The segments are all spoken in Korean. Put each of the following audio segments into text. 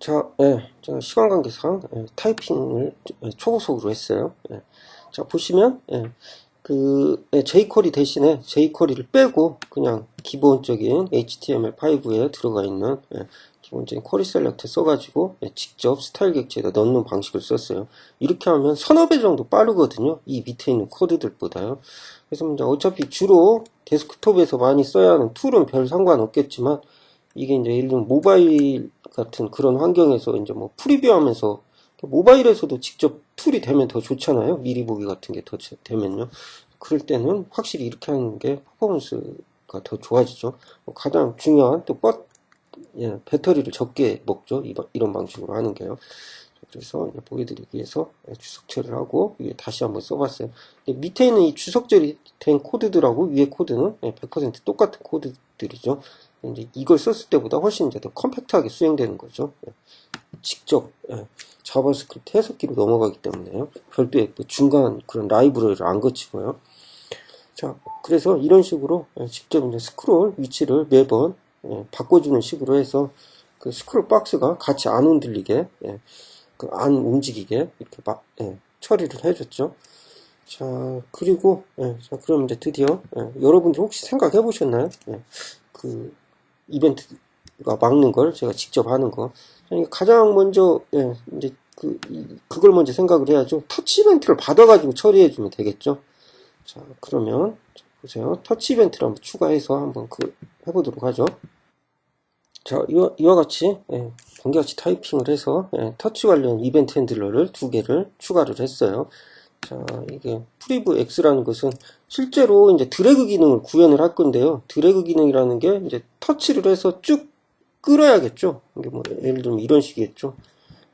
제가 시간 관계상 타이핑을 초고속으로 했어요. 자, 보시면 jQuery 대신에 jQuery를 빼고 그냥 기본적인 HTML5에 들어가 있는 기본적인 쿼리 셀렉터 써가지고 직접 스타일 객체에다 넣는 방식을 썼어요. 이렇게 하면 서너 배 정도 빠르거든요. 이 밑에 있는 코드들보다요. 그래서 이제 어차피 주로 데스크톱에서 많이 써야 하는 툴은 별 상관없겠지만, 이게 이제 예를 들면 모바일 같은 그런 환경에서 이제 뭐 프리뷰 하면서 모바일에서도 직접 툴이 되면 더 좋잖아요. 미리 보기 같은 게 더 되면요. 그럴 때는 확실히 이렇게 하는 게 퍼포먼스가 더 좋아지죠. 가장 중요한 또 배터리를 적게 먹죠. 이런 방식으로 하는 게요. 그래서 보여드리기 위해서 주석처리를 하고 위에 다시 한번 써봤어요. 밑에 있는 이 주석처리 된 코드들하고 위에 코드는 100% 똑같은 코드들이죠. 이제 이걸 썼을 때보다 훨씬 이제 더 컴팩트하게 수행되는 거죠. 직접 자바스크립트 해석기로 넘어가기 때문에요. 별도의 중간 그런 라이브러리를 안 거치고요. 자, 그래서 이런 식으로 직접 이제 스크롤 위치를 매번 바꿔주는 식으로 해서 그 스크롤 박스가 같이 안 흔들리게, 안 움직이게 이렇게 처리를 해줬죠. 자, 그리고 자, 그럼 이제 드디어 여러분들 혹시 생각해 보셨나요? 그 이벤트가 막는 걸 제가 직접 하는 거. 가장 먼저 이제 그걸 먼저 생각을 해야죠. 터치 이벤트를 받아가지고 처리해 주면 되겠죠. 자, 그러면 보세요. 터치 이벤트를 한번 추가해서 한번 해보도록 하죠. 자, 이와 같이 번개같이 타이핑을 해서 터치 관련 이벤트 핸들러를 2개를 추가를 했어요. 자, 이게 프리브 X라는 것은 실제로 이제 드래그 기능을 구현을 할 건데요. 드래그 기능이라는 게 이제 터치를 해서 쭉 끌어야겠죠. 이게 뭐 예를 들면 이런 식이겠죠.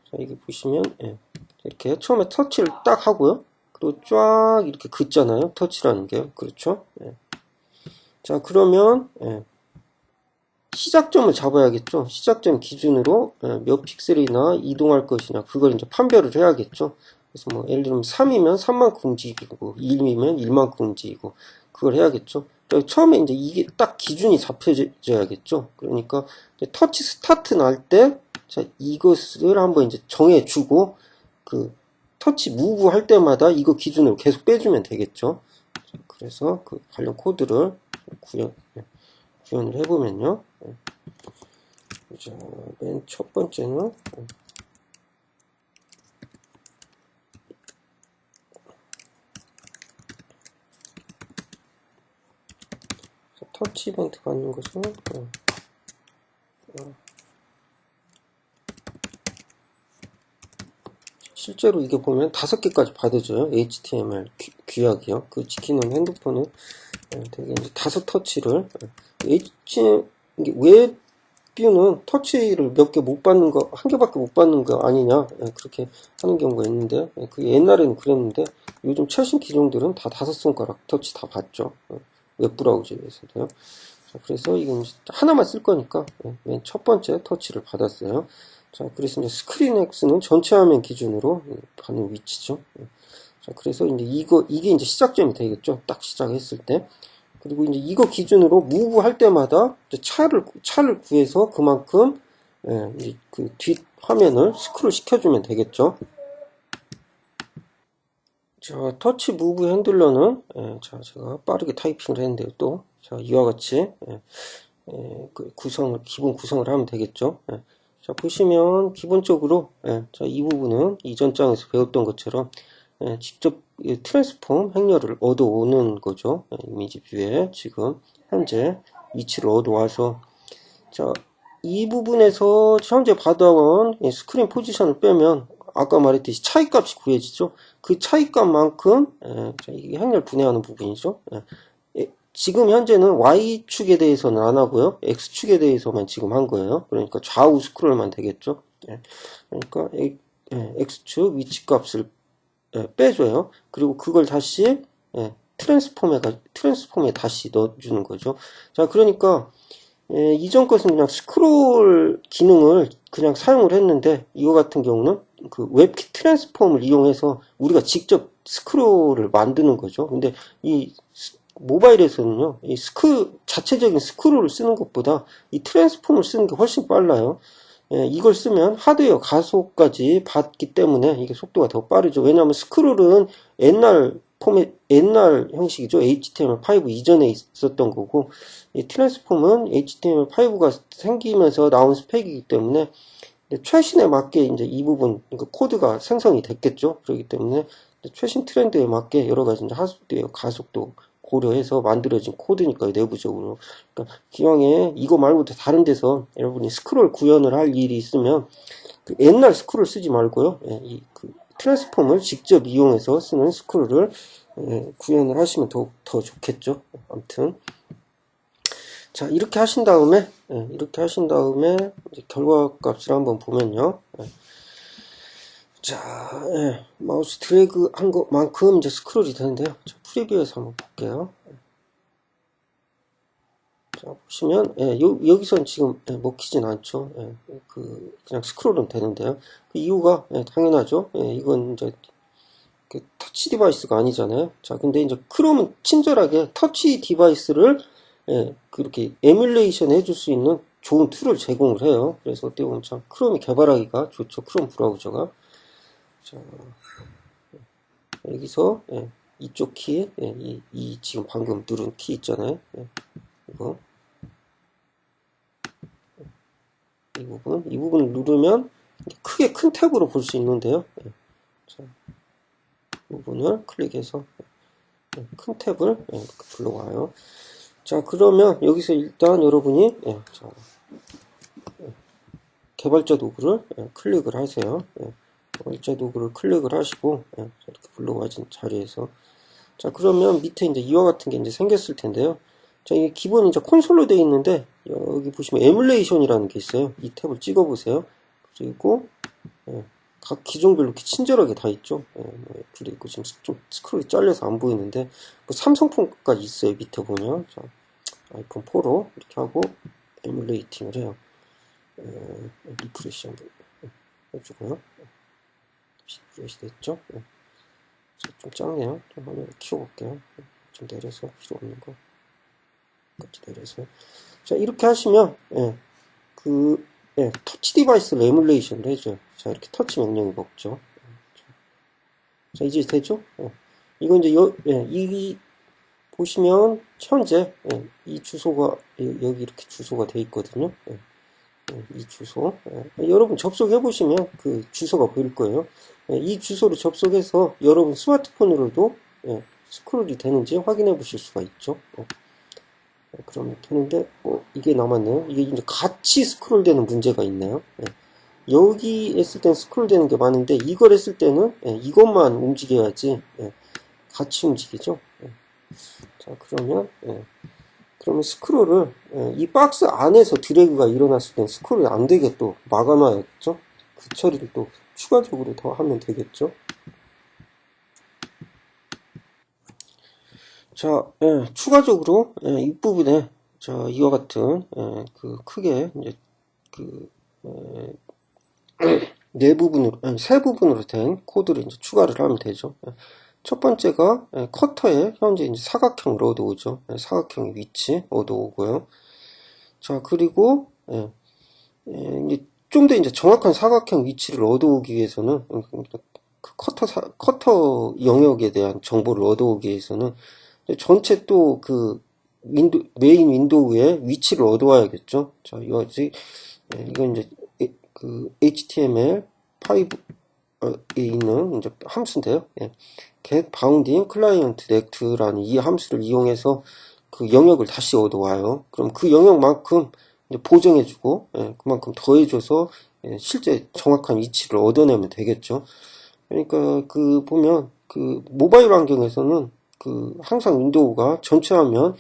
자, 이게 보시면 이렇게 처음에 터치를 딱 하고요. 그리고 쫙 이렇게 긋잖아요. 터치라는 게요. 그렇죠? 자, 그러면 시작점을 잡아야겠죠. 시작점 기준으로 몇 픽셀이나 이동할 것이냐 그걸 이제 판별을 해야겠죠. 그래서 뭐 예를 들면 3이면 3만큼 움직이고 1이면 1만큼 움직이고 그걸 해야겠죠. 처음에 이제 이게 딱 기준이 잡혀져야겠죠. 그러니까 터치 스타트 날 때 자, 이것을 한번 이제 정해주고 그 터치 무브 할 때마다 이거 기준으로 계속 빼주면 되겠죠. 그래서 그 관련 코드를 구현을 해보면요. 자, 맨 첫 번째는 터치 이벤트 받는 것은 실제로 이게 보면 5개까지 받아줘요. HTML 규약이요. 그 지키는 핸드폰은 되게 이제 5터치를 이게 웹뷰는 터치를 몇 개 못 받는 거, 1개밖에 못 받는 거 아니냐 그렇게 하는 경우가 있는데 그게 옛날에는 그랬는데 요즘 최신 기종들은 다 5손가락 터치 다 받죠. 웹브라우저에서도요. 자, 그래서 이건 하나만 쓸 거니까 맨 첫 번째 터치를 받았어요. 자, 그래서 이제 스크린 X는 전체 화면 기준으로 받는 위치죠. 자, 그래서 이제 이게 이제 시작점이 되겠죠. 딱 시작했을 때. 그리고 이제 이거 기준으로 무브 할 때마다 차를 구해서 그만큼 이제 그 뒷 화면을 스크롤 시켜주면 되겠죠. 자, 터치 무브 핸들러는 자, 제가 빠르게 타이핑을 했는데요. 또 자, 이와 같이 그 기본 구성을 하면 되겠죠. 자, 보시면 기본적으로 자, 이 부분은 이전 장에서 배웠던 것처럼 직접 트랜스폼 행렬을 얻어오는 거죠. 이미지 뷰에 지금 현재 위치를 얻어와서 자, 이 부분에서 현재 받아온 스크린 포지션을 빼면 아까 말했듯이 차이값이 구해지죠. 그 차이값만큼 이게 행렬 분해하는 부분이죠. 지금 현재는 Y축에 대해서는 안 하고요. X축에 대해서만 지금 한 거예요. 그러니까 좌우 스크롤만 되겠죠. 그러니까 X축 위치값을 빼줘요. 그리고 그걸 다시 트랜스폼에 다시 넣어주는 거죠. 자, 그러니까 이전 것은 그냥 스크롤 기능을 그냥 사용을 했는데 이거 같은 경우는 그 웹킷 트랜스폼을 이용해서 우리가 직접 스크롤을 만드는 거죠. 근데 이 모바일에서는요, 자체적인 스크롤을 쓰는 것보다 이 트랜스폼을 쓰는 게 훨씬 빨라요. 이걸 쓰면 하드웨어 가속까지 받기 때문에 이게 속도가 더 빠르죠. 왜냐하면 스크롤은 옛날 형식이죠. HTML5 이전에 있었던 거고, 이 트랜스폼은 HTML5가 생기면서 나온 스펙이기 때문에 최신에 맞게 이제 이 부분 코드가 생성이 됐겠죠. 그렇기 때문에 최신 트렌드에 맞게 여러 가지 이제 하드웨어 가속도 고려해서 만들어진 코드니까요, 내부적으로. 그러니까 기왕에 이거 말고도 다른 데서 여러분이 스크롤 구현을 할 일이 있으면 그 옛날 스크롤 쓰지 말고요, 그 트랜스폼을 직접 이용해서 쓰는 스크롤을 구현을 하시면 더 좋겠죠. 아무튼 자, 이렇게 하신 다음에 이제 결과값을 한번 보면요. 자, 마우스 드래그 한 것만큼 이제 스크롤이 되는데요. 자, 프리뷰에서 한번 볼게요. 자, 보시면 여기선 지금 먹히진 않죠. 그냥 스크롤은 되는데요. 그 이유가 당연하죠. 이건 이제 그 터치 디바이스가 아니잖아요. 자, 근데 이제 크롬은 친절하게 터치 디바이스를 그렇게 에뮬레이션 해줄 수 있는 좋은 툴을 제공을 해요. 그래서 어떻게 보면 참 크롬이 개발하기가 좋죠. 크롬 브라우저가. 자, 여기서 이쪽 키, 이 지금 방금 누른 키 있잖아요. 이거 이 부분을 누르면 크게 큰 탭으로 볼 수 있는데요. 자, 이 부분을 클릭해서 큰 탭을 이렇게 불러와요. 자, 그러면 여기서 일단 여러분이 개발자 도구를 클릭을 하세요. 개발자 도구를 클릭을 하시고 이렇게 불러와진 자리에서, 자, 그러면 밑에 이제 이와 같은 게 이제 생겼을 텐데요. 자, 이게 기본 이제 콘솔로 되어 있는데 여기 보시면 에뮬레이션이라는 게 있어요. 이 탭을 찍어 보세요. 그리고 각 기종별로 이렇게 친절하게 다 있죠. 애플도 있고, 지금 좀 스크롤이 잘려서 안 보이는데 뭐 삼성폰까지 있어요. 밑에 보면. 자, 아이폰 4로 이렇게 하고 에뮬레이팅을 해요. 리프레시 한번 해주고요. 리프레시 됐죠? 좀 작네요. 좀 화면을 키워볼게요. 좀 내려서 필요 없는 거 같이 내려서. 자, 이렇게 하시면 터치 디바이스를 에뮬레이션을 해줘요. 자, 이렇게 터치 명령이 먹죠. 자, 이제 되죠? 이건 이제 이 보시면 현재 이 주소가 여기 이렇게 주소가 돼 있거든요. 이 주소 여러분 접속해 보시면 그 주소가 보일 거예요. 이 주소로 접속해서 여러분 스마트폰으로도 스크롤이 되는지 확인해 보실 수가 있죠. 그러면 되는데 이게 남았네요. 이게 이제 같이 스크롤 되는 문제가 있네요. 여기 했을 땐 스크롤 되는 게 많은데 이걸 했을 때는 이것만 움직여야지 같이 움직이죠. 자, 그러면 스크롤을 이 박스 안에서 드래그가 일어났을 땐 스크롤이 안 되게 또 막아놔야겠죠. 그 처리를 또 추가적으로 더 하면 되겠죠. 자, 추가적으로 윗부분에 자, 이와 같은 그 크게 이제 그 네 부분으로 세 부분으로 된 코드를 이제 추가를 하면 되죠. 첫 번째가 커터에 현재 이제 사각형을 얻어오죠. 사각형의 위치 얻어오고요. 자, 그리고 이제 좀 더 이제 정확한 사각형 위치를 얻어오기 위해서는 그 커터 영역에 대한 정보를 얻어오기 위해서는 전체 또 그 메인 윈도우의 위치를 얻어와야겠죠. 자, 이건 이제 그 HTML5에 있는 이제 함수인데요. get bounding client nect라는 이 함수를 이용해서 그 영역을 다시 얻어와요. 그럼 그 영역만큼 이제 보정해주고 그만큼 더해줘서 실제 정확한 위치를 얻어내면 되겠죠. 그러니까 그 보면 그 모바일 환경에서는 그 항상 윈도우가 전체 화면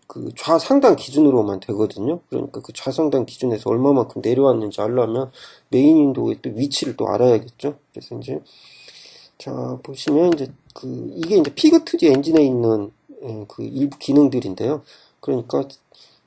그 좌상단 기준으로만 되거든요. 그러니까 그 좌상단 기준에서 얼마만큼 내려왔는지 알려면 메인 윈도우의 또 위치를 또 알아야겠죠. 그래서 이제 자, 보시면 이제 이게 이제 피그2디 엔진에 있는 그 일부 기능들인데요. 그러니까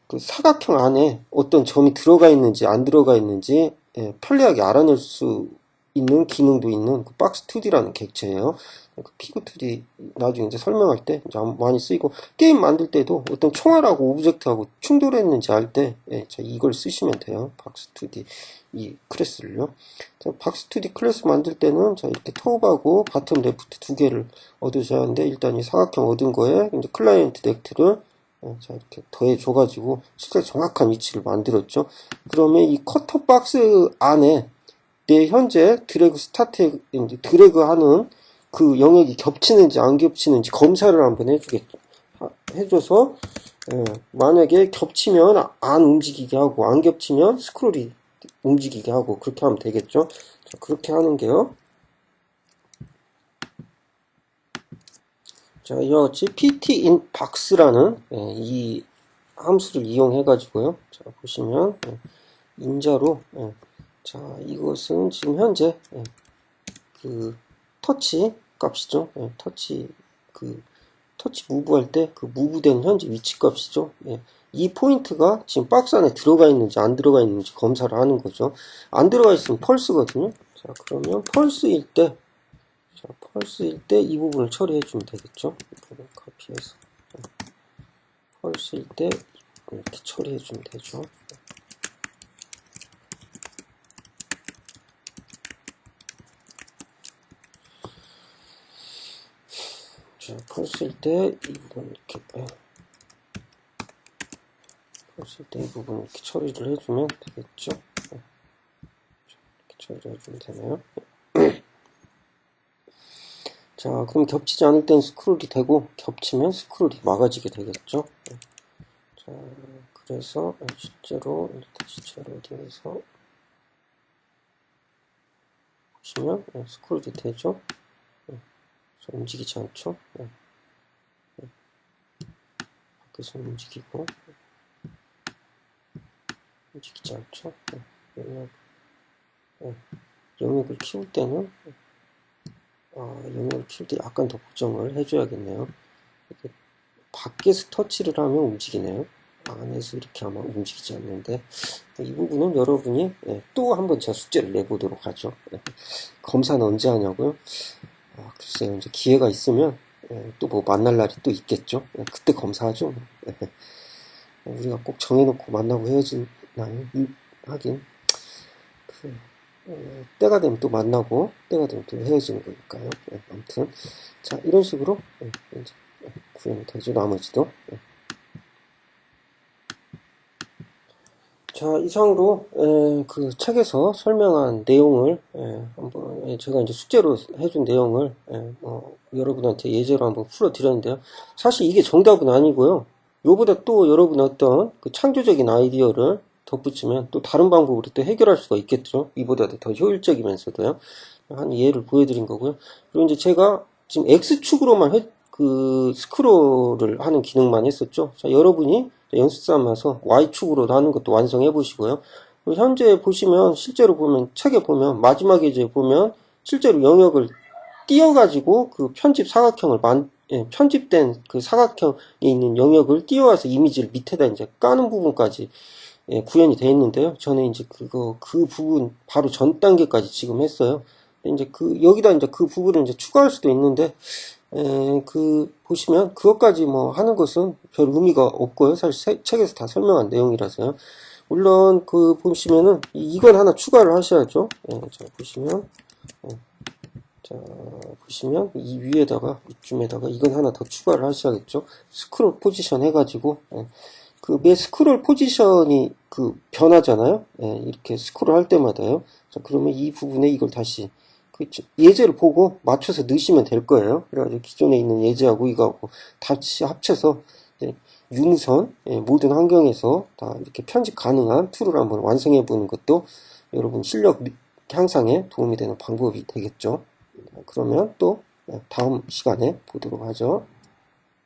그 사각형 안에 어떤 점이 들어가 있는지 안 들어가 있는지 편리하게 알아낼 수 있는 기능도 있는 그 박스2D라는 객체예요. 그 피그2D 나중에 이제 설명할 때 이제 많이 쓰이고, 게임 만들 때도 어떤 총알하고 오브젝트하고 충돌했는지 알 때, 예, 자, 이걸 쓰시면 돼요. 박스2D 이 클래스를요. 자, 박스2D 클래스 만들 때는 자, 이렇게 톱하고 바텀 레프트 두 개를 얻으셔야 하는데, 일단 이 사각형 얻은 거에 이제 클라이언트 넥트를 자, 이렇게 더해줘가지고 실제 정확한 위치를 만들었죠. 그러면 이 커터 박스 안에 내 현재 드래그 스타트, 드래그 하는 그 영역이 겹치는지 안 겹치는지 검사를 한번 해줘서, 만약에 겹치면 안 움직이게 하고, 안 겹치면 스크롤이 움직이게 하고, 그렇게 하면 되겠죠. 자, 그렇게 하는 게요. 자, 이와 같이 ptinbox라는 이 함수를 이용해 가지고요. 자, 보시면 인자로, 자, 이것은 지금 현재 그 터치 값이죠. 터치 무브 할 때 그 무브된 현재 위치 값이죠. 이 포인트가 지금 박스 안에 들어가 있는지 안 들어가 있는지 검사를 하는 거죠. 안 들어가 있으면 펄스거든요. 자, 그러면 펄스일 때 이 부분을 처리해 주면 되겠죠. 이 부분 카피해서 펄스일 때 이렇게 처리해 주면 되죠. 자, 펄스일 때 이 부분 이렇게 펄스일 때 이 부분 이렇게 처리를 해주면 되겠죠. 이렇게 처리를 해주면 되네요. 자, 그럼 겹치지 않을 땐 스크롤이 되고, 겹치면 스크롤이 막아지게 되겠죠. 자, 그래서 실제로 다시 제로딩에서 보시면 스크롤이 되죠. 움직이지 않죠. 밖에서 움직이고 움직이지 않죠. 영역을 키울 때는 영역을 키울 때 약간 더 보정을 해줘야겠네요. 이렇게 밖에서 터치를 하면 움직이네요. 안에서 이렇게 하면 움직이지 않는데, 이 부분은 여러분이 또 한번 제가 숙제를 내보도록 하죠. 검사는 언제 하냐고요? 글쎄요, 이제 기회가 있으면 또 뭐 만날 날이 또 있겠죠. 그때 검사하죠. 우리가 꼭 정해놓고 만나고 헤어지나요? 하긴 때가 되면 또 만나고 때가 되면 또 헤어지는 거니까요. 아무튼 자, 이런 식으로 이제 구현이 되죠. 나머지도. 자, 이상으로 그 책에서 설명한 내용을 한번 제가 이제 숙제로 해준 내용을 여러분한테 예제로 한번 풀어드렸는데요. 사실 이게 정답은 아니고요. 요보다 또 여러분 어떤 그 창조적인 아이디어를 덧붙이면 또 다른 방법으로 또 해결할 수가 있겠죠. 이보다도 더 효율적이면서도요. 한 예를 보여드린 거고요. 그리고 이제 제가 지금 X축으로만 그 스크롤을 하는 기능만 했었죠. 자, 여러분이 연습 삼아서 Y축으로 하는 것도 완성해 보시고요. 현재 보시면, 실제로 보면, 책에 보면, 마지막에 이제 보면, 실제로 영역을 띄워가지고 그 편집 사각형을 편집된 그 사각형에 있는 영역을 띄워와서 이미지를 밑에다 이제 까는 부분까지 구현이 되어 있는데요. 저는 이제 그 부분 바로 전 단계까지 지금 했어요. 이제 여기다 이제 그 부분을 이제 추가할 수도 있는데, 보시면, 그것까지 뭐 하는 것은 별 의미가 없고요. 사실 책에서 다 설명한 내용이라서요. 물론, 보시면은, 이건 하나 추가를 하셔야죠. 자, 보시면, 이 위에다가, 이쯤에다가, 이건 하나 더 추가를 하셔야겠죠. 스크롤 포지션 해가지고, 매 스크롤 포지션이 변하잖아요. 이렇게 스크롤 할 때마다요. 자, 그러면 이 부분에 이걸 다시, 예제를 보고 맞춰서 넣으시면 될 거예요. 그래가지고 기존에 있는 예제하고 이거하고 다시 합쳐서 유무선 모든 환경에서 다 이렇게 편집 가능한 툴을 한번 완성해 보는 것도 여러분 실력 향상에 도움이 되는 방법이 되겠죠. 그러면 또 다음 시간에 보도록 하죠.